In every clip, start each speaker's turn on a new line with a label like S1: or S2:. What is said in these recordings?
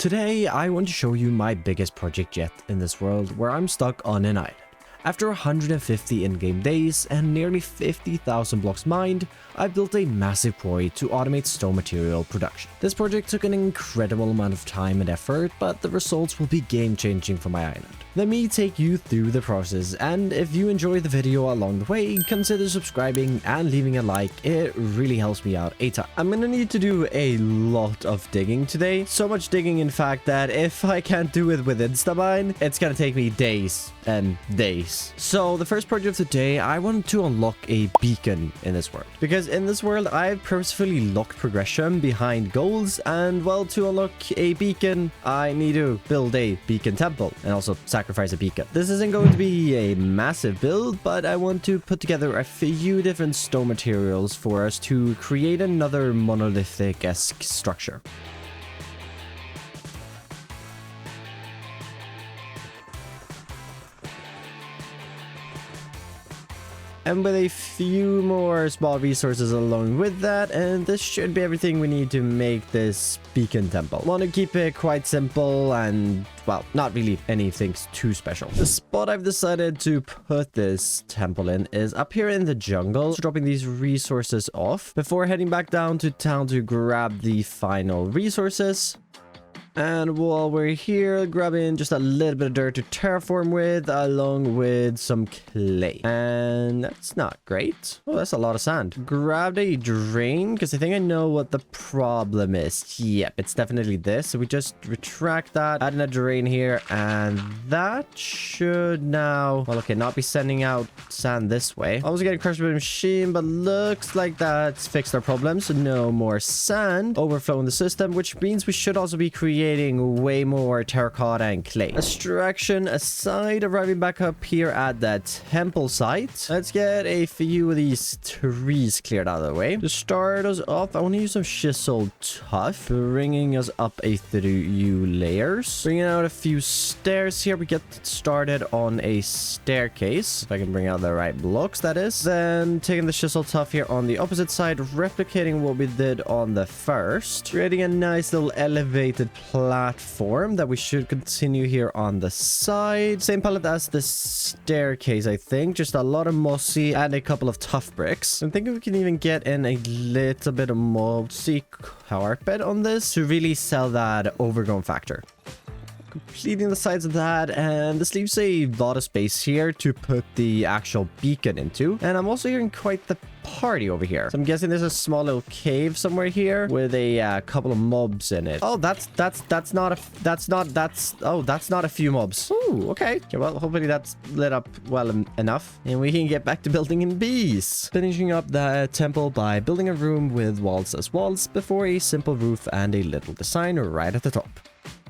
S1: Today, I want to show you my biggest project yet in this world where I'm stuck on an island. After 150 in-game days and nearly 50,000 blocks mined, I built a massive quarry to automate stone material production. This project took an incredible amount of time and effort, but the results will be game-changing for my island. Let me take you through the process, and if you enjoy the video along the way, consider subscribing and leaving a like. It really helps me out a ton. I'm gonna need to do a lot of digging today. So much digging, in fact, that if I can't do it with Instamine, it's gonna take me days and days. So the first project of the day, I want to unlock a beacon in this world. Because in this world, I've purposefully locked progression behind goals, and well, to unlock a beacon, I need to build a beacon temple and also sacrifice a beacon. This isn't going to be a massive build, but I want to put together a few different stone materials for us to create another monolithic-esque structure. And with a few more small resources along with that, and this should be everything we need to make this beacon temple. Want to keep it quite simple and, well, not really anything too special. The spot I've decided to put this temple in is up here in the jungle, dropping these resources off before heading back down to town to grab the final resources. And while we're here, grabbing just a little bit of dirt to terraform with, along with some clay. And that's not great. Oh, that's a lot of sand. Grabbed a drain, because I think I know what the problem is. Yep, it's definitely this. So we just retract that, add in a drain here, and that should now, well, okay, not be sending out sand this way. I was getting crushed by a machine, but looks like that's fixed our problem. So no more sand overflowing the system, which means we should also be creating way more terracotta and clay. Extraction aside, arriving back up here at that temple site. Let's get a few of these trees cleared out of the way. To start us off, I want to use some chisel tuff, bringing us up a few layers. Bringing out a few stairs here. We get started on a staircase. If I can bring out the right blocks, that is. Then taking the chisel tuff here on the opposite side, replicating what we did on the first. Creating a nice little elevated platform that we should continue here on the side. Same palette as the staircase, I think. Just a lot of mossy and a couple of tough bricks. I'm thinking we can even get in a little bit of mossy carpet on this to really sell that overgrown factor. Completing the sides of that, and this leaves a lot of space here to put the actual beacon into. And I'm also hearing quite the party over here. So I'm guessing there's a small little cave somewhere here with a couple of mobs in it. Oh, that's not a few mobs. Ooh, okay. Okay, well, hopefully that's lit up well enough, and we can get back to building in bees. Finishing up the temple by building a room with walls as walls before a simple roof and a little design right at the top,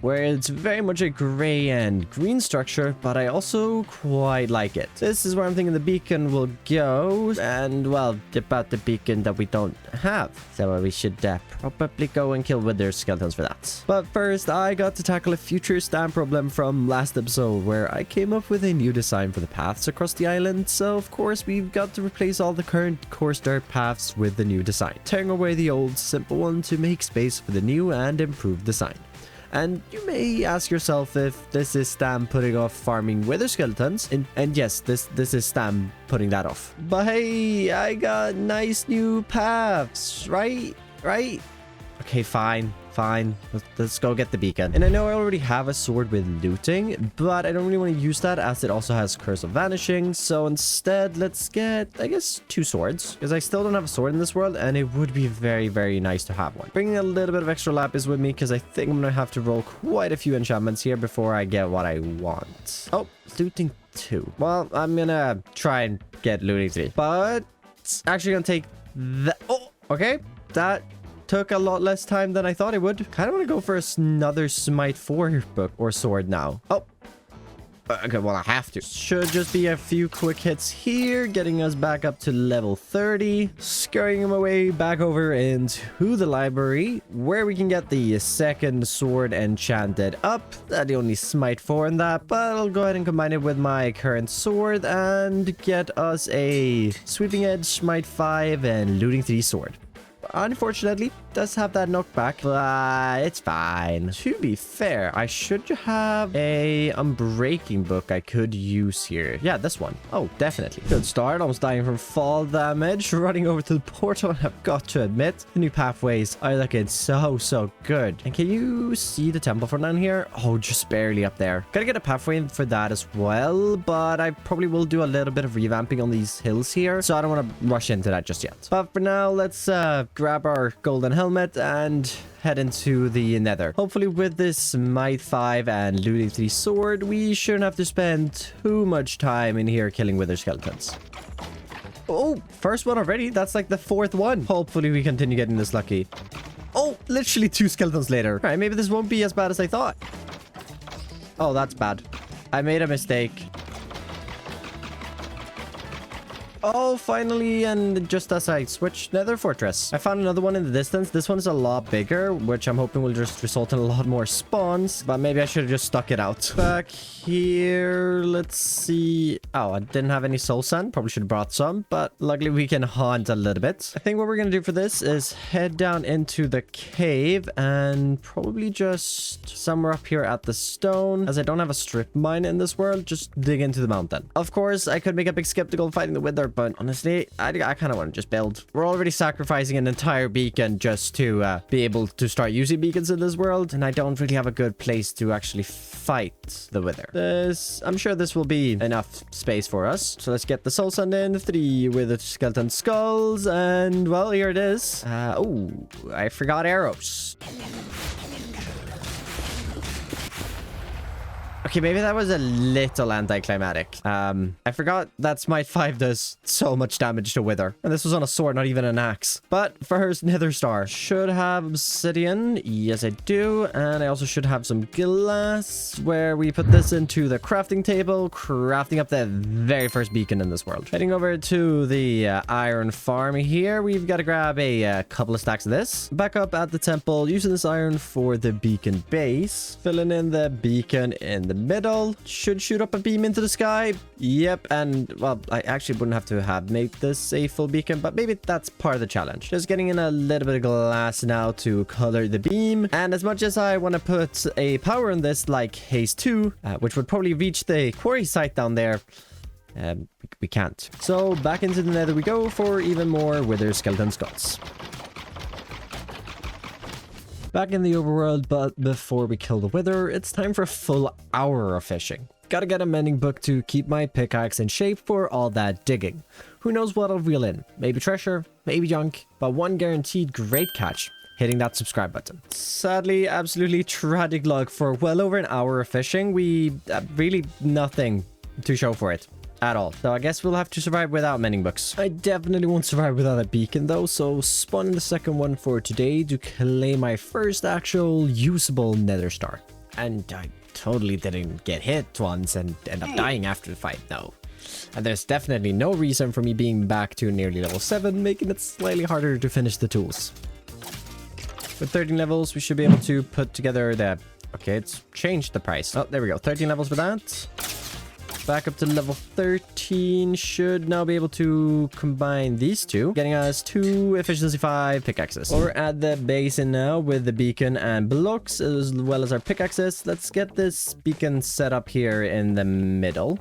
S1: where it's very much a gray and green structure, but I also quite like it. This is where I'm thinking the beacon will go, and well, about the beacon that we don't have. So we should probably go and kill wither skeletons for that. But first, I got to tackle a future stand problem from last episode, where I came up with a new design for the paths across the island. So of course, we've got to replace all the current coarse dirt paths with the new design, tearing away the old simple one to make space for the new and improved design. And you may ask yourself if this is Stam putting off farming wither skeletons. And yes, this is Stam putting that off. But hey, I got nice new paths, right? Okay, fine. Let's go get the beacon. And I know I already have a sword with looting, but I don't really want to use that as it also has Curse of Vanishing. So instead, let's get, I guess, 2 swords, because I still don't have a sword in this world, and it would be very, very nice to have one. Bringing a little bit of extra lapis with me, because I think I'm gonna have to roll quite a few enchantments here before I get what I want. Oh, looting 2. Well, I'm gonna try and get looting 3, but it's actually gonna take that. Oh, okay, that took a lot less time than I thought it would. Kind of want to go for another Smite 4 book or sword now. Oh, okay, well, I have to. Should just be a few quick hits here, getting us back up to level 30. Scurrying my way back over into the library, where we can get the second sword enchanted up. The only Smite 4 in that, but I'll go ahead and combine it with my current sword and get us a Sweeping Edge, Smite 5, and Looting 3 sword. Unfortunately, does have that knockback, but it's fine. To be fair, I should have a unbreaking book I could use here. Yeah, this one. Oh, definitely. Good start. Almost dying from fall damage. Running over to the portal, and I've got to admit, the new pathways are looking so good. And can you see the temple from down here? Oh, just barely up there. Gotta get a pathway for that as well, but I probably will do a little bit of revamping on these hills here, so I don't want to rush into that just yet. But for now, let's grab our golden helmet and head into the nether. Hopefully with this might 5 and looting 3 sword, we shouldn't have to spend too much time in here killing wither skeletons. Oh, first one already. That's like the 4th one. Hopefully we continue getting this lucky. Oh, literally 2 skeletons later. All right, maybe this won't be as bad as I thought. Oh, that's bad. I made a mistake. Oh, finally, and just as I switched Nether Fortress, I found another one in the distance. This one's a lot bigger, which I'm hoping will just result in a lot more spawns, but maybe I should have just stuck it out. Back here, let's see. Oh, I didn't have any soul sand. Probably should have brought some, but luckily we can hunt a little bit. I think what we're going to do for this is head down into the cave and probably just somewhere up here at the stone. As I don't have a strip mine in this world, just dig into the mountain. Of course, I could make a big skeptical fighting the wither, but honestly, I kind of want to just build. We're already sacrificing an entire beacon just to be able to start using beacons in this world, and I don't really have a good place to actually fight the wither. I'm sure this will be enough space for us. So let's get the soul sand in, 3 wither skeleton skulls, and well, here it is. Oh, I forgot arrows. Okay, maybe that was a little anticlimactic. I forgot that Smite 5 does so much damage to Wither. And this was on a sword, not even an axe. But first, Nether Star. Should have obsidian. Yes, I do. And I also should have some glass, where we put this into the crafting table, crafting up the very first beacon in this world. Heading over to the iron farm here. We've got to grab a couple of stacks of this. Back up at the temple, using this iron for the beacon base. Filling in the beacon in the middle. Should shoot up a beam into the sky. Yep, and well, I actually wouldn't have to have made this a full beacon, but maybe that's part of the challenge. Just getting in a little bit of glass now to color the beam. And as much as I want to put a power in this like haste 2, which would probably reach the quarry site down there, we can't. So back into the nether we go for even more wither skeleton skulls. Back in the overworld, but before we kill the wither, it's time for a full hour of fishing. Gotta get a mending book to keep my pickaxe in shape for all that digging. Who knows what I'll reel in? Maybe treasure, maybe junk, but one guaranteed great catch: hitting that subscribe button. Sadly, absolutely tragic luck. For well over an hour of fishing, we really nothing to show for it at all. So I guess we'll have to survive without mending books. I definitely won't survive without a beacon though, so spawning the second one for today to claim my first actual usable nether star. And I totally didn't get hit once and end up dying after the fight, no. And there's definitely no reason for me being back to nearly level 7, making it slightly harder to finish the tools. With 13 levels, we should be able to put together the... Okay, it's changed the price. Oh, there we go. 13 levels for that. Back up to level 13. Should now be able to combine these two, getting us 2 efficiency 5 pickaxes. We're at the basin now with the beacon and blocks, as well as our pickaxes. Let's get this beacon set up here in the middle.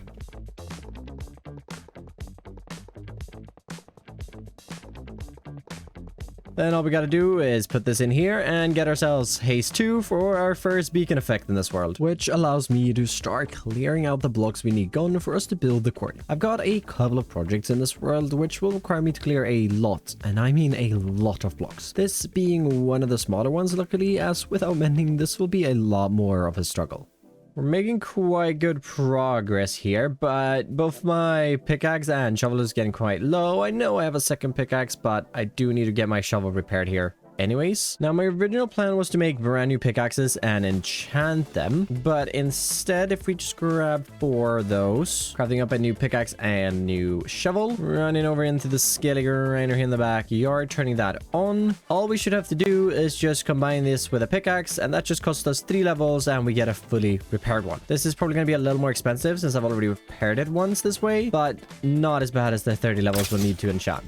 S1: Then all we gotta do is put this in here and get ourselves haste 2 for our first beacon effect in this world, which allows me to start clearing out the blocks we need gone for us to build the quarry. I've got a couple of projects in this world which will require me to clear a lot, and I mean a lot of blocks. This being one of the smaller ones, luckily, as without mending this will be a lot more of a struggle. We're making quite good progress here, but both my pickaxe and shovel is getting quite low. I know I have a second pickaxe, but I do need to get my shovel repaired here anyways. Now, my original plan was to make brand new pickaxes and enchant them, but instead, if we just grab 4 of those, crafting up a new pickaxe and new shovel, running over into the scaling grinder here in the backyard, turning that on. All we should have to do is just combine this with a pickaxe, and that just costs us 3 levels, and we get a fully repaired one. This is probably going to be a little more expensive since I've already repaired it once this way, but not as bad as the 30 levels we'll need to enchant.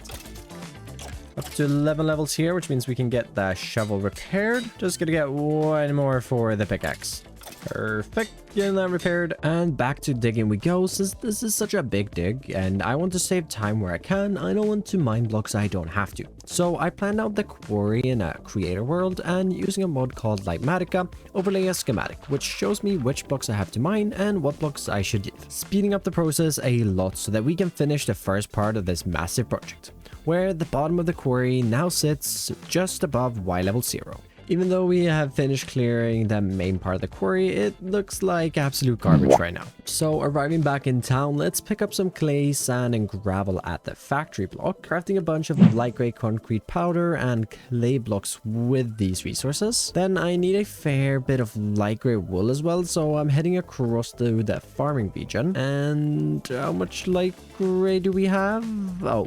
S1: Up to 11 levels here, which means we can get the shovel repaired. Just gonna get one more for the pickaxe. Perfect. Getting that repaired. And back to digging we go. Since this is such a big dig and I want to save time where I can, I don't want to mine blocks I don't have to. So I planned out the quarry in a creator world and using a mod called Lightmatica, overlay a schematic, which shows me which blocks I have to mine and what blocks I should leave. Speeding up the process a lot so that we can finish the first part of this massive project, where the bottom of the quarry now sits just above Y level 0. Even though we have finished clearing the main part of the quarry, it looks like absolute garbage right now. So arriving back in town, let's pick up some clay, sand and gravel at the factory block, crafting a bunch of light gray concrete powder and clay blocks with these resources. Then I need a fair bit of light gray wool as well, so I'm heading across to the farming region. And how much light gray do we have? Oh,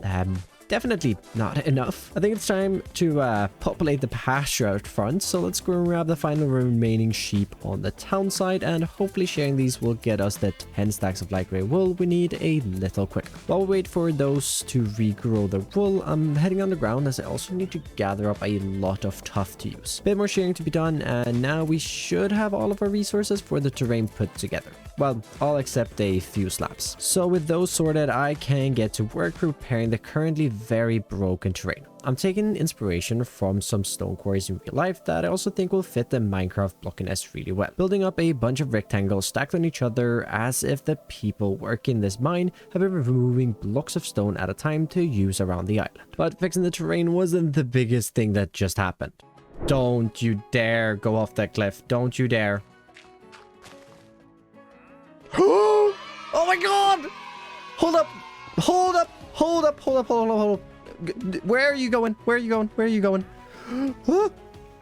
S1: definitely not enough. I think it's time to populate the pasture out front, so let's go and grab the final remaining sheep on the town side, and hopefully sharing these will get us the 10 stacks of light gray wool we need a little quicker. While we wait for those to regrow the wool, I'm heading underground as I also need to gather up a lot of tuff to use. Bit more sharing to be done, and now we should have all of our resources for the terrain put together. Well, all except a few slabs. So with those sorted, I can get to work preparing the currently very broken terrain. I'm taking inspiration from some stone quarries in real life that I also think will fit the Minecraft blockiness really well. Building up a bunch of rectangles stacked on each other as if the people working this mine have been removing blocks of stone at a time to use around the island. But fixing the terrain wasn't the biggest thing that just happened. Don't you dare go off that cliff. Don't you dare. Oh my god! Hold up! Hold up! Hold up! Hold up! Hold up! Hold up! Where are you going? Where are you going? Where are you going?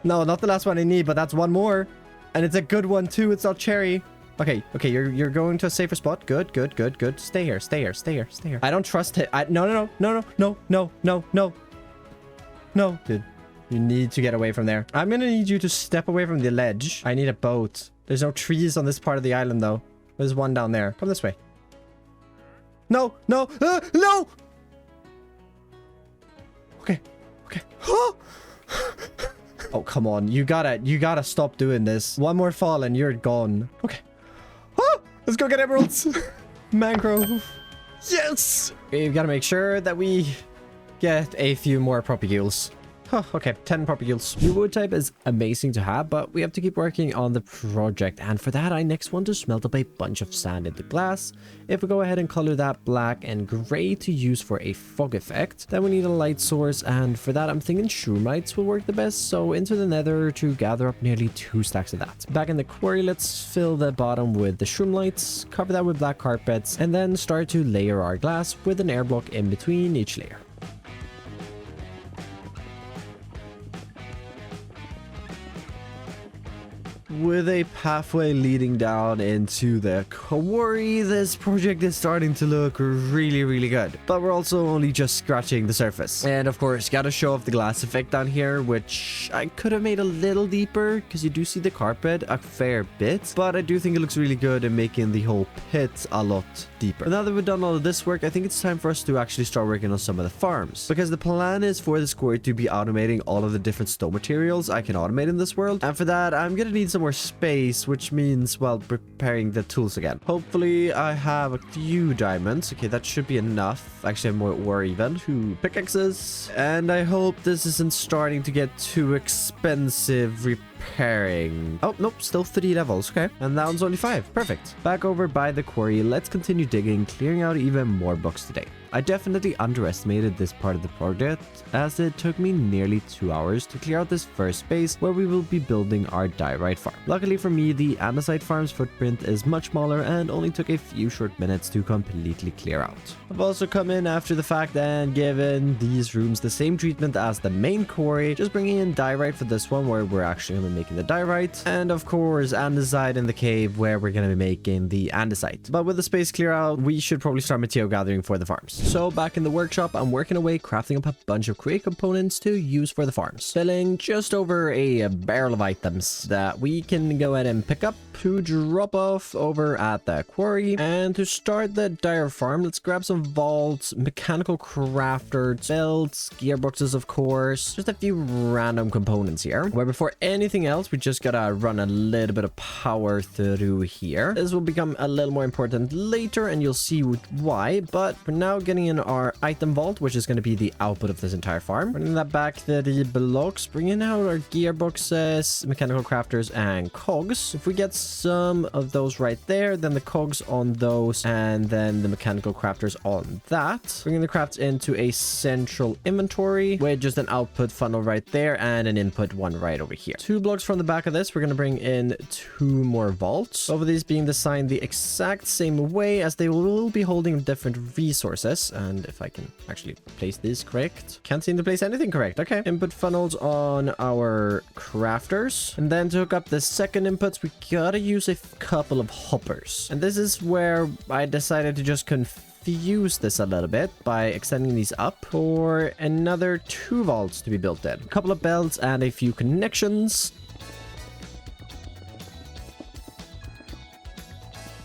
S1: No, not the last one I need, but that's one more. And it's a good one too. It's not cherry. Okay, okay, you're going to a safer spot. Good, good, good, good. Stay here, stay here, stay here, stay here. I don't trust it. No. No, dude. You need to get away from there. I'm gonna need you to step away from the ledge. I need a boat. There's no trees on this part of the island though. There's one down there. Come this way. No, no, no! Okay, okay. Oh, come on. You gotta stop doing this. One more fall and you're gone. Okay. Let's go get emeralds. Mangrove. Yes! Okay, we've got to make sure that we get a few more propagules. Okay, 10 propagules. New wood type is amazing to have, but we have to keep working on the project, and for that I next want to smelt up a bunch of sand into glass. If we go ahead and color that black and gray to use for a fog effect, then we need a light source, and for that I'm thinking shroomlights will work the best, so into the nether to gather up nearly 2 stacks of that. Back in the quarry, let's fill the bottom with the shroomlights, cover that with black carpets, and then start to layer our glass with an air block in between each layer. With a pathway leading down into the quarry, this project is starting to look really good. But we're also only just scratching the surface. And of course, gotta show off the glass effect down here, which I could have made a little deeper because you do see the carpet a fair bit. But I do think it looks really good in making the whole pit a lot deeper. Now that we've done all of this work, I think it's time for us to actually start working on some of the farms. Because the plan is for this quarry to be automating all of the different stone materials I can automate in this world. And for that, I'm gonna need some more space, which means, well, preparing the tools again. Hopefully I have a few diamonds. Okay, that should be enough. Actually, I'm more even. 2 pickaxes. And I hope this isn't starting to get too expensive repairing. Oh, nope, still 3 levels. Okay, and that one's only 5. Perfect. Back over by the quarry, let's continue digging, clearing out even more blocks today. I definitely underestimated this part of the project, as it took me nearly 2 hours to clear out this first space where we will be building our diorite farm. Luckily for me, the andesite farm's footprint is much smaller and only took a few short minutes to completely clear out. I've also come in after the fact and given these rooms the same treatment as the main quarry, just bringing in diorite for this one where we're actually going to be making the diorite, and of course andesite in the cave where we're going to be making the andesite. But with the space clear out, we should probably start material gathering for the farms. So back in the workshop, I'm working away crafting up a bunch of create components to use for the farms, filling just over a barrel of items that we can go ahead and pick up to drop off over at the quarry. And to start the dire farm, let's grab some vaults, mechanical crafters, belts, gearboxes, of course, just a few random components here. Where before anything else, we just gotta run a little bit of power through here. This will become a little more important later, and you'll see why. But for now, getting in our item vault, which is going to be the output of this entire farm. Running that back to the blocks, bringing out our gearboxes, mechanical crafters, and cogs. If we get some of those right there, then the cogs on those, and then the mechanical crafters on that. Bringing the crafts into a central inventory with just an output funnel right there and an input one right over here. 2 blocks from the back of this, we're going to bring in 2 more vaults. Both of these being designed the exact same way, as they will be holding different resources. And if I can actually place these correct, can't seem to place anything correct. Okay, input funnels on our crafters, and then to hook up the second inputs, we gotta use a couple of hoppers. And this is where I decided to just confuse this a little bit by extending these up for another 2 vaults to be built in. A couple of belts and a few connections.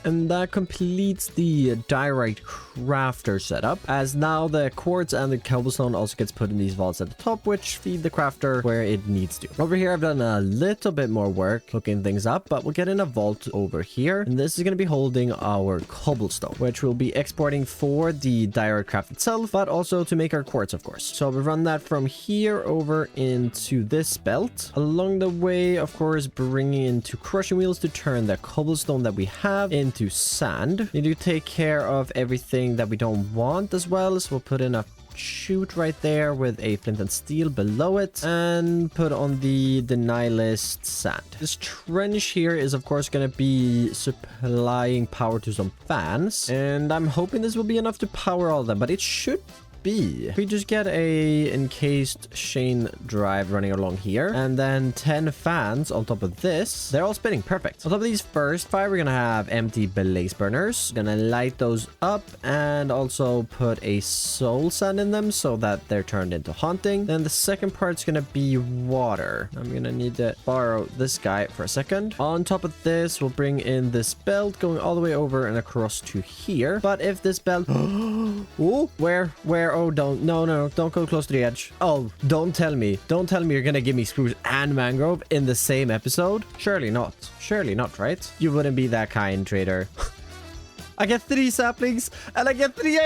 S1: And that completes the diorite crafter setup, as now the quartz and the cobblestone also gets put in these vaults at the top, which feed the crafter where it needs to. Over here, I've done a little bit more work hooking things up, but we'll get in a vault over here, and this is going to be holding our cobblestone, which we'll be exporting for the diorite craft itself, but also to make our quartz, of course. So we run that from here over into this belt. Along the way, of course, bringing in 2 crushing wheels to turn the cobblestone that we have into sand. Need to take care of everything that we don't want as well, so we'll put in a chute right there with a flint and steel below it, and put on the deny list sand. This trench here is of course going to be supplying power to some fans, and I'm hoping this will be enough to power all of them, but it should be. If we just get a encased chain drive running along here, and then 10 fans on top of this, they're all spinning perfect. On top of these first 5, we're gonna have empty blaze burners. Gonna light those up and also put a soul sand in them so that they're turned into haunting. Then the second part's gonna be water. I'm gonna need to borrow this guy for a second. On top of this, we'll bring in this belt going all the way over and across to here. But if this belt oh, where oh, no, don't go close to the edge. Oh, don't tell me you're gonna give me spruce and mangrove in the same episode. Surely not, right? You wouldn't be that kind, trader. I get 3 saplings and I get 3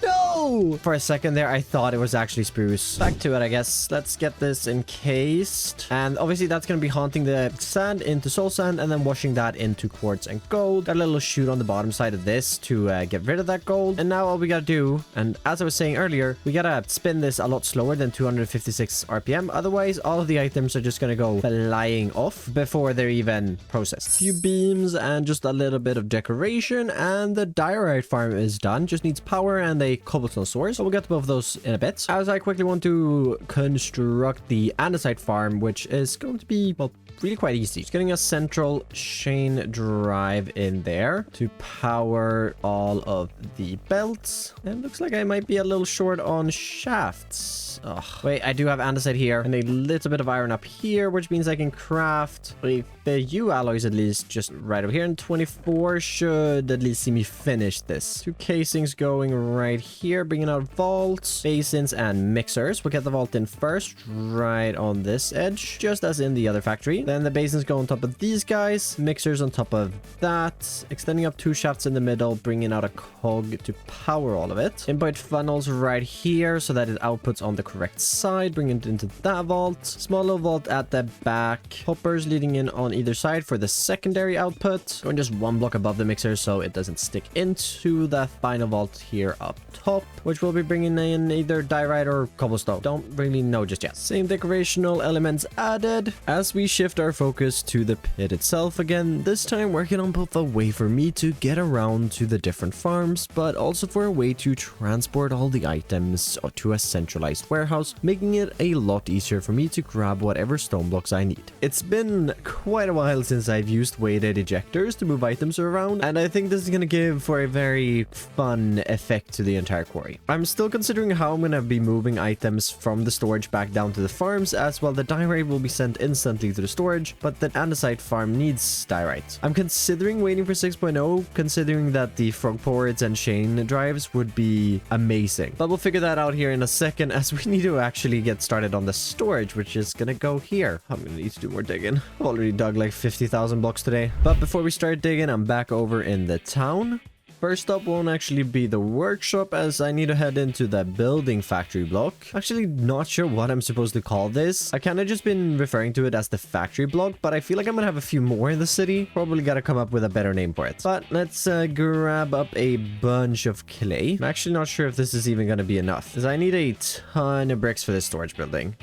S1: No! For a second there, I thought it was actually spruce. Back to it, I guess. Let's get this encased. And obviously, that's going to be haunting the sand into soul sand and then washing that into quartz and gold. Got a little chute on the bottom side of this to get rid of that gold. And now all we got to do, and as I was saying earlier, we got to spin this a lot slower than 256 RPM. Otherwise, all of the items are just going to go flying off before they're even processed. A few beams and just a little bit of decoration, and the diorite farm is done. Just needs power and a cobblestone source, so we'll get to both of those in a bit. As I quickly want to construct the andesite farm, which is going to be, well, really quite easy. Just getting a central chain drive in there to power all of the belts. And looks like I might be a little short on shafts. Oh, wait, I do have andesite here and a little bit of iron up here, which means I can craft a few alloys at least just right over here. And 24 should at least see me finish this. 2 casings going right here, bringing out vaults, basins, and mixers. We'll get the vault in first, right on this edge, just as in the other factory. Then the basins go on top of these guys, mixers on top of that, extending up 2 shafts in the middle, bringing out a cog to power all of it. Input funnels right here so that it outputs on the correct side, bring it into that vault. Small little vault at the back. Hoppers leading in on either side for the secondary output. Going just 1 block above the mixer so it doesn't stick into the final vault here up top, which we'll be bringing in either diorite or cobblestone. Don't really know just yet. Same decorational elements added as we shift our focus to the pit itself again, this time working on both a way for me to get around to the different farms, but also for a way to transport all the items to a centralized warehouse, making it a lot easier for me to grab whatever stone blocks I need. It's been quite quite a while since I've used weighted ejectors to move items around, and I think this is going to give for a very fun effect to the entire quarry. I'm still considering how I'm going to be moving items from the storage back down to the farms, as well the diorite will be sent instantly to the storage, but the andesite farm needs diorite. I'm considering waiting for 6.0, considering that the frog ports and chain drives would be amazing. But we'll figure that out here in a second, as we need to actually get started on the storage, which is gonna go here. I'm gonna need to do more digging. I've already dug like 50,000 blocks today. But before we start digging, I'm back over in the town. First up won't actually be the workshop, as I need to head into the building factory block. Actually not sure what I'm supposed to call this. I kind of just been referring to it as the factory block, but I feel like I'm gonna have a few more in the city. Probably gotta come up with a better name for it. But let's grab up a bunch of clay. I'm actually not sure if this is even gonna be enough, because I need a ton of bricks for this storage building.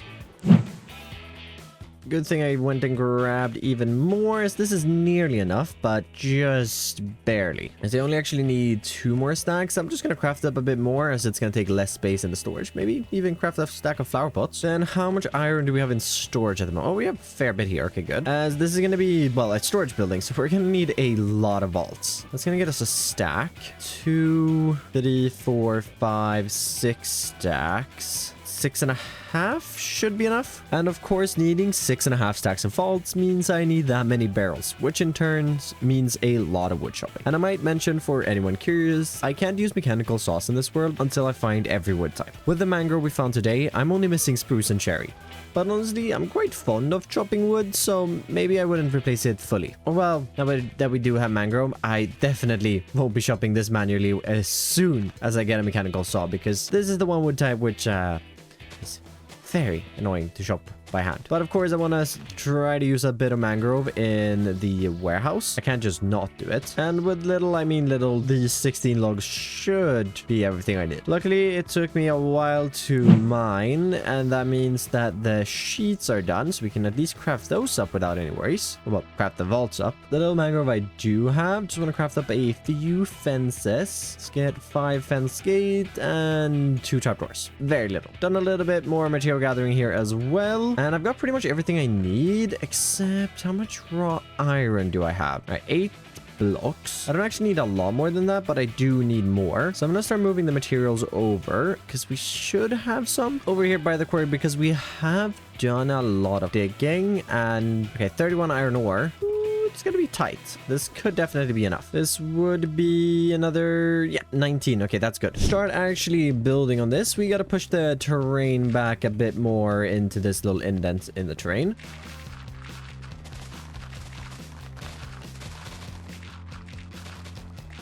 S1: Good thing I went and grabbed even more, as this is nearly enough, but just barely. As I only actually need 2 more stacks, I'm just going to craft up a bit more, as it's going to take less space in the storage. Maybe even craft a stack of flower pots. Then how much iron do we have in storage at the moment? Oh, we have a fair bit here. Okay, good. As this is going to be, well, a storage building, so we're going to need a lot of vaults. That's going to get us a stack. 2, 3, 4, 5, 6 stacks. 6.5 should be enough. And of course, needing 6.5 stacks of vaults means I need that many barrels, which in turn means a lot of wood chopping. And I might mention, for anyone curious, I can't use mechanical saws in this world until I find every wood type. With the mangrove we found today, I'm only missing spruce and cherry. But honestly, I'm quite fond of chopping wood, so maybe I wouldn't replace it fully. Or well, now that we do have mangrove, I definitely won't be chopping this manually as soon as I get a mechanical saw, because this is the one wood type which is very annoying to chop by hand. But of course, I want to try to use a bit of mangrove in the warehouse. I can't just not do it. And with little, I mean little, these 16 logs should be everything I need. Luckily, it took me a while to mine, and that means that the sheets are done, so we can at least craft those up without any worries. Well, craft the vaults up. The little mangrove I do have, just want to craft up a few fences. Let's get 5 fence gate and 2 trapdoors. Very little. Done a little bit more material gathering here as well. And I've got pretty much everything I need, except how much raw iron do I have? All right, 8 blocks. I don't actually need a lot more than that, but I do need more. So I'm going to start moving the materials over, because we should have some over here by the quarry, because we have done a lot of digging. And okay, 31 iron ore. It's gonna be tight. This could definitely be enough. This would be another, yeah, 19. Okay, that's good. Start actually building on this. We gotta push the terrain back a bit more into this little indent in the terrain.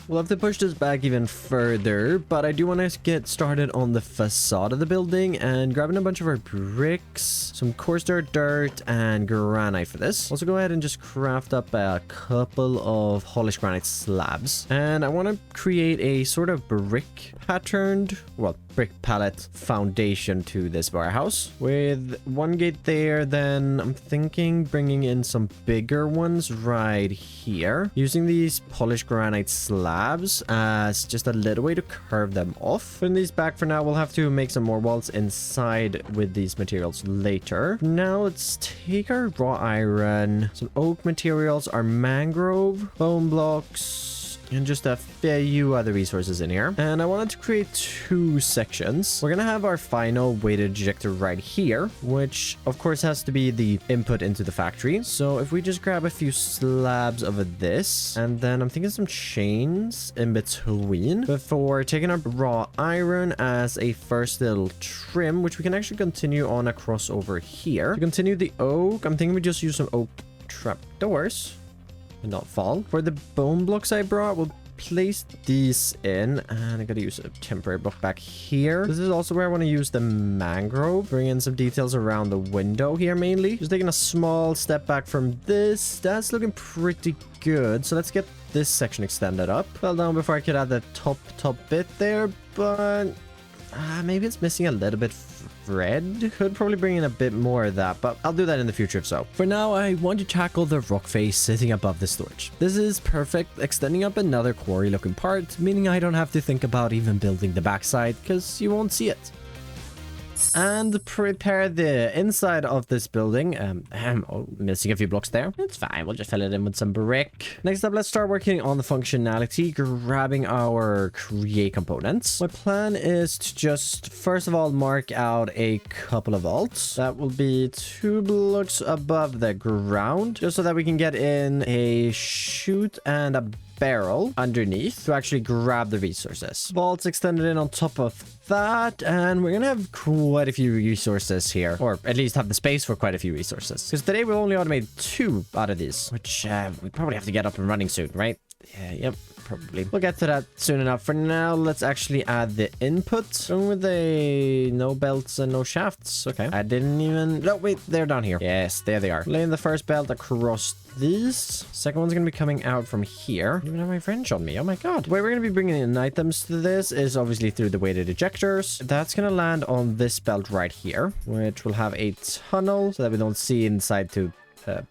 S1: We'll have to push this back even further, but I do want to get started on the facade of the building and grabbing a bunch of our bricks, some coarse dirt, and granite for this. Also go ahead and just craft up a couple of polished granite slabs. And I want to create a sort of brick patterned, well, brick palette foundation to this warehouse. With 1 gate there, then I'm thinking bringing in some bigger ones right here. Using these polished granite slabs as just a little way to curve them off. Putting these back for now. We'll have to make some more walls inside with these materials later. Now let's take our raw iron, some oak materials, our mangrove, bone blocks, and just a few other resources in here. And I wanted to create 2 sections. We're gonna have our final weighted ejector right here, which of course has to be the input into the factory. So if we just grab a few slabs of this, and then I'm thinking some chains in between before taking our raw iron as a first little trim, which we can actually continue on across over here. To continue the oak, I'm thinking we just use some oak trapdoors and not fall. For the bone blocks I brought, we'll place these in, and I gotta use a temporary block back here. This is also where I want to use the mangrove. Bring in some details around the window here mainly. Just taking a small step back from this. That's looking pretty good. So let's get this section extended up. Fell down before I could add the top bit there, but maybe it's missing a little bit red. Could probably bring in a bit more of that, but I'll do that in the future if so. For now, I want to tackle the rock face sitting above the storage. This is perfect, extending up another quarry looking part, meaning I don't have to think about even building the backside, because you won't see it. And prepare the inside of this building. Oh, missing a few blocks there. It's fine. We'll just fill it in with some brick. Next up, let's start working on the functionality, grabbing our create components. My plan is to just, first of all, mark out a couple of vaults. That will be 2 blocks above the ground, just so that we can get in a chute and a barrel underneath to actually grab the resources. Vaults extended in on top of that, and we're gonna have quite a few resources here, or at least have the space for quite a few resources, because today we'll only automate 2 out of these, which we probably have to get up and running soon, right? Yep, probably. We'll get to that soon enough. For now, let's actually add the input. Going with the no belts and no shafts. Okay. I didn't even... No, wait, they're down here. Yes, there they are. Laying the first belt across these. Second one's going to be coming out from here. I even have my wrench on me. Oh my god. The way we're going to be bringing in items to this is obviously through the weighted ejectors. That's going to land on this belt right here, which will have a tunnel so that we don't see inside to... the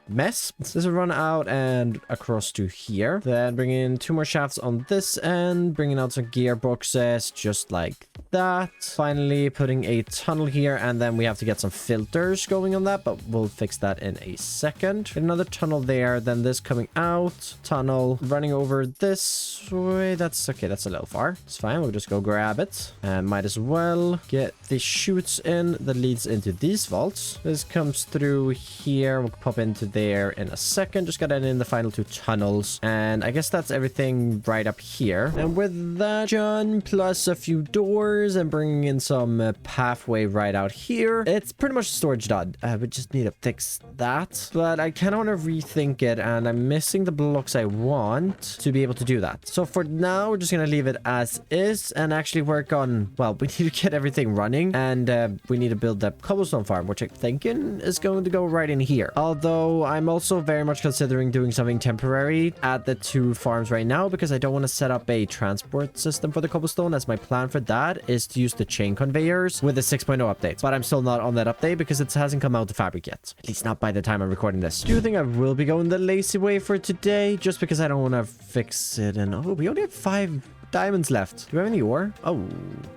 S1: mess. This will run out and across to here. Then bring in 2 more shafts on this end, bringing out some gearboxes just like that. Finally putting a tunnel here, and then we have to get some filters going on that, but we'll fix that in a second. Another tunnel there, then this coming out, tunnel running over this way. That's okay, that's a little far. It's fine, we'll just go grab it, and might as well get the chutes in that leads into these vaults. This comes through here. We'll pop into there in a second. Just got in the final 2 tunnels, and I guess that's everything right up here. And with that done, plus a few doors and bringing in some pathway right out here, it's pretty much storage done. We just need to fix that, but I kind of want to rethink it, and I'm missing the blocks I want to be able to do that. So for now, we're just gonna leave it as is and actually work on, well, we need to get everything running, and we need to build that cobblestone farm, which I'm thinking is going to go right in here. Although I'm also very much considering doing something temporary at the 2 farms right now, because I don't want to set up a transport system for the cobblestone, as my plan for that is to use the chain conveyors with the 6.0 updates. But I'm still not on that update because it hasn't come out to fabric yet. At least not by the time I'm recording this. Do you think I will be going the lazy way for today? Just because I don't want to fix it. And oh, we only have 5 diamonds left. Do we have any ore? Oh,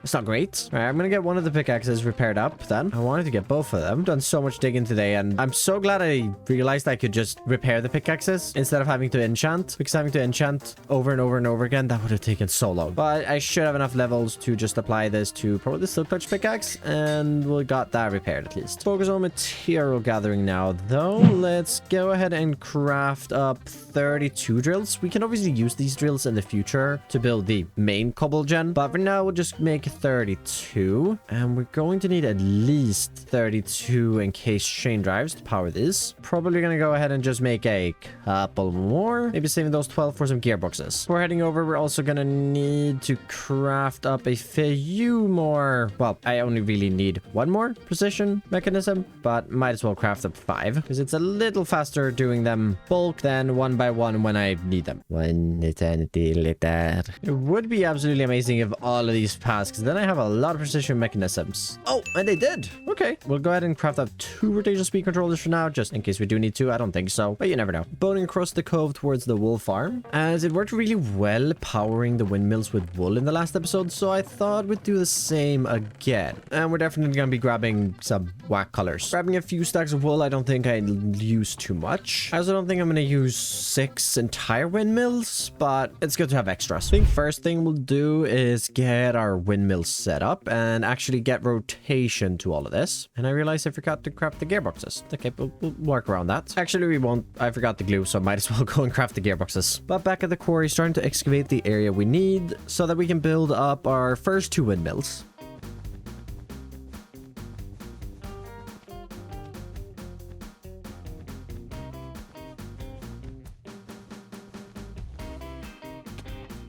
S1: it's not great. All right, I'm gonna get one of the pickaxes repaired up then. I wanted to get both of them. I've done so much digging today, and I'm so glad I realized I could just repair the pickaxes instead of having to enchant, because having to enchant over and over and over again, that would have taken so long. But I should have enough levels to just apply this to probably the silk touch pickaxe, and we got that repaired at least. Focus on material gathering now, though. Let's go ahead and craft up 32 drills. We can obviously use these drills in the future to build the main cobble gen, but for now we'll just make 32, and we're going to need at least 32 encased chain drives to power these. Probably gonna go ahead and just make a couple more, maybe saving those 12 for some gearboxes. Before heading over, we're also gonna need to craft up a few more. Well, I only really need 1 more precision mechanism, but might as well craft up 5 because it's a little faster doing them bulk than 1 by 1 when I need them. 1 eternity later. It would be absolutely amazing if all of these pass, because then I have a lot of precision mechanisms. Oh, and they did. Okay, we'll go ahead and craft up 2 rotational speed controllers for now, just in case we do need to. I don't think so, but you never know. Boating across the cove towards the wool farm, as it worked really well powering the windmills with wool in the last episode, so I thought we'd do the same again. And we're definitely going to be grabbing some whack colors. Grabbing a few stacks of wool, I don't think I'd use too much. I also don't think I'm going to use 6 entire windmills, but it's good to have extras. I think first thing we'll do is get our windmill set up and actually get rotation to all of this. And I realized I forgot to craft the gearboxes. Okay, we'll work around that. Actually, we won't. I forgot the glue, so I might as well go and craft the gearboxes. But back at the quarry, starting to excavate the area we need so that we can build up our first 2 windmills.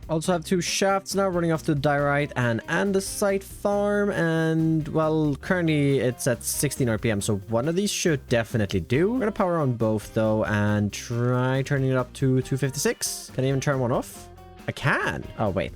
S1: Also have 2 shafts now running off to diorite and andesite farm, and well, currently it's at 16 RPM, so one of these should definitely do. We're gonna power on both though and try turning it up to 256. Can I even turn one off? I can. Oh wait.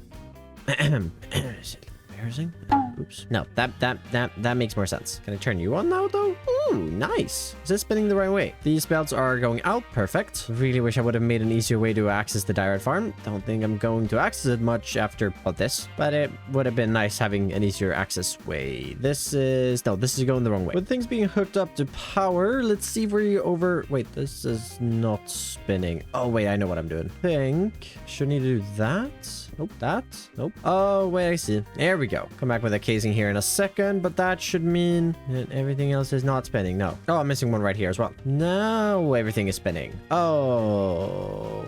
S1: embarrassing. Oops. No, that makes more sense. Can I turn you on now, though? Ooh, nice. Is this spinning the right way? These belts are going out. Perfect. Really wish I would have made an easier way to access the diorite farm. Don't think I'm going to access it much after this, but it would have been nice having an easier access way. This is going the wrong way. With things being hooked up to power, let's see if we're over. Wait, this is not spinning. Oh, wait, I know what I'm doing. Think should need to do that. Nope, that. Nope. Oh, wait, I see. There we go. Come back with a casing here in a second, but that should mean that everything else is not spinning. No. Oh, I'm missing one right here as well. Now everything is spinning. Oh,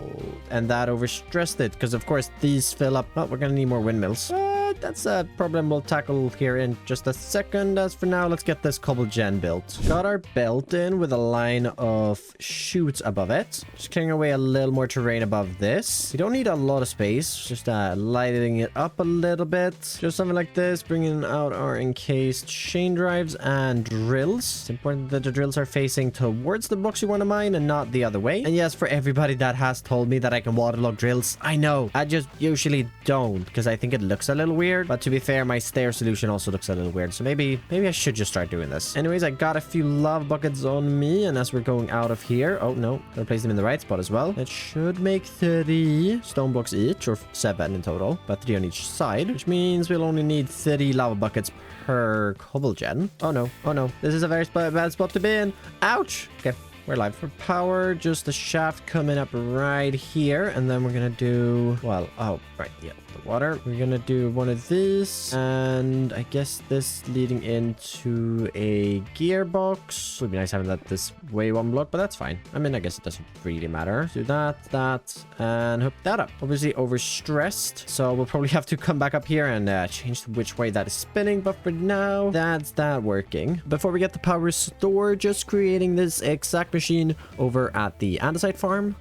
S1: and that overstressed it because, of course, these fill up. Well, we're going to need more windmills. That's a problem we'll tackle here in just a second. As for now, let's get this cobble gen built. Got our belt in with a line of chutes above it. Just clearing away a little more terrain above this. We don't need a lot of space. Just lighting it up a little bit. Just something like this. Bringing out our encased chain drives and drills. It's important that the drills are facing towards the blocks you want to mine and not the other way. And yes, for everybody that has told me that I can waterlog drills, I know. I just usually don't because I think it looks a little weird. But to be fair, my stair solution also looks a little weird. So maybe I should just start doing this. Anyways, I got a few lava buckets on me. And as we're going out of here, oh no, gotta place them in the right spot as well. It should make 30 stone blocks each, or 7 in total, but 3 on each side, which means we'll only need 30 lava buckets per cobble gen. Oh no, this is a very bad spot to be in. Ouch. Okay, we're live. For power, just the shaft coming up right here, and then we're gonna do, well, oh right, yeah, the water. We're gonna do one of these, and I guess this leading into a gearbox. Would be nice having that this way one block, but that's fine. I mean, I guess it doesn't really matter. Do that, and hook that up. Obviously overstressed, so we'll probably have to come back up here and change which way that is spinning, but for now, that's that working. Before we get the power restored, just creating this exact machine over at the andesite farm.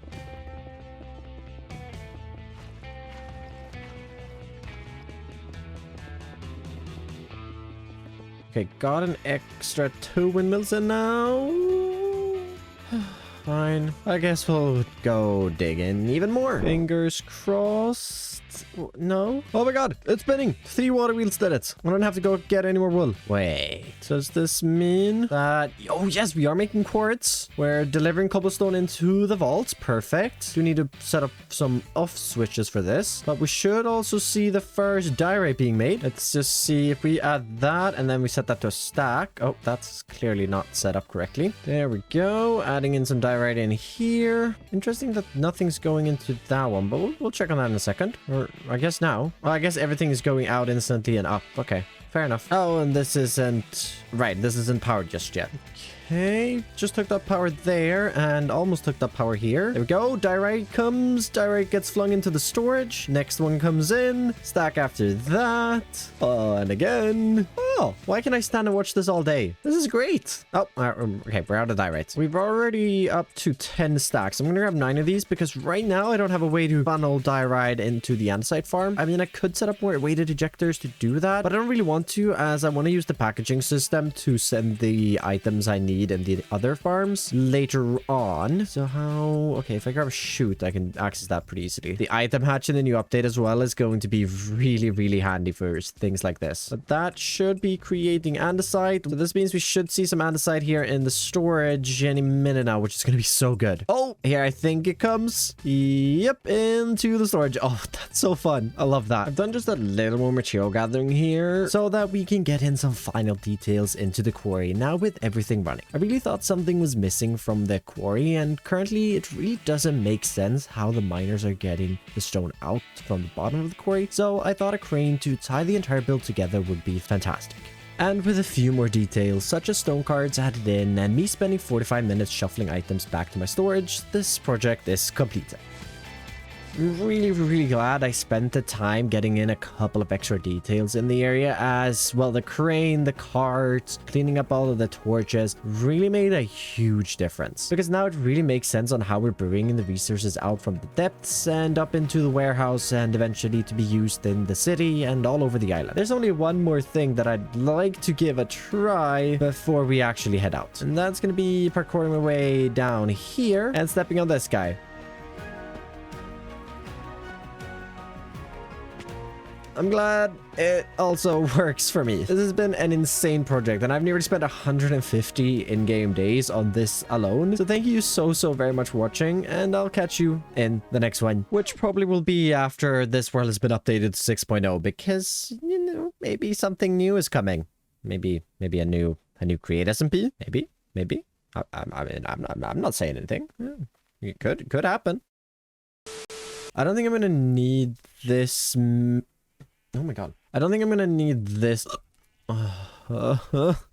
S1: Okay, got an extra 2 windmills in now. Fine. I guess we'll go dig in even more. Fingers crossed. No. Oh my god, it's spinning. 3 water wheels did it. I don't have to go get any more wool. Wait, does this mean that... Oh yes, we are making quartz. We're delivering cobblestone into the vaults. Perfect. We need to set up some off switches for this, but we should also see the first diorite being made. Let's just see if we add that and then we set that to a stack. Oh, that's clearly not set up correctly. There we go. Adding in some diorite in here. Interesting that nothing's going into that one, but we'll check on that in a second. Or I guess now. Well, I guess everything is going out instantly and up. Okay, fair enough. Oh, and this isn't... Right, this isn't powered just yet. Okay, just hooked up power there and almost hooked up power here. There we go. Diorite comes. Diorite gets flung into the storage. Next one comes in. Stack after that. And again. Oh, why can I stand and watch this all day? This is great. Oh, okay, we're out of diorite. We've already up to 10 stacks. I'm going to grab 9 of these because right now I don't have a way to funnel diorite into the andesite farm. I mean, I could set up more weighted ejectors to do that, but I don't really want to as I want to use the packaging system to send the items I need in the other farms later on. So how... Okay, if I grab a chute, I can access that pretty easily. The item hatch in the new update as well is going to be really, really handy for things like this. But that should be creating andesite. So this means we should see some andesite here in the storage any minute now, which is going to be so good. Oh, here I think it comes. Yep, into the storage. Oh, that's so fun. I love that. I've done just a little more material gathering here so that we can get in some final details into the quarry now with everything running. I really thought something was missing from the quarry, and currently it really doesn't make sense how the miners are getting the stone out from the bottom of the quarry, so I thought a crane to tie the entire build together would be fantastic. And with a few more details such as stone cards added in and me spending 45 minutes shuffling items back to my storage, this project is completed. I'm really, really glad I spent the time getting in a couple of extra details in the area, as well the crane, the carts, cleaning up all of the torches really made a huge difference, because now it really makes sense on how we're bringing the resources out from the depths and up into the warehouse and eventually to be used in the city and all over the island. There's only one more thing that I'd like to give a try before we actually head out, and that's going to be parkouring my way down here and stepping on this guy. I'm glad it also works for me. This has been an insane project, and I've nearly spent 150 in-game days on this alone. So thank you so very much for watching, and I'll catch you in the next one, which probably will be after this world has been updated to 6.0, because, you know, maybe something new is coming. Maybe a new create SMP. Maybe. I mean, I'm not saying anything. It could happen. I don't think I'm gonna need this. Oh my god. I don't think I'm gonna need this.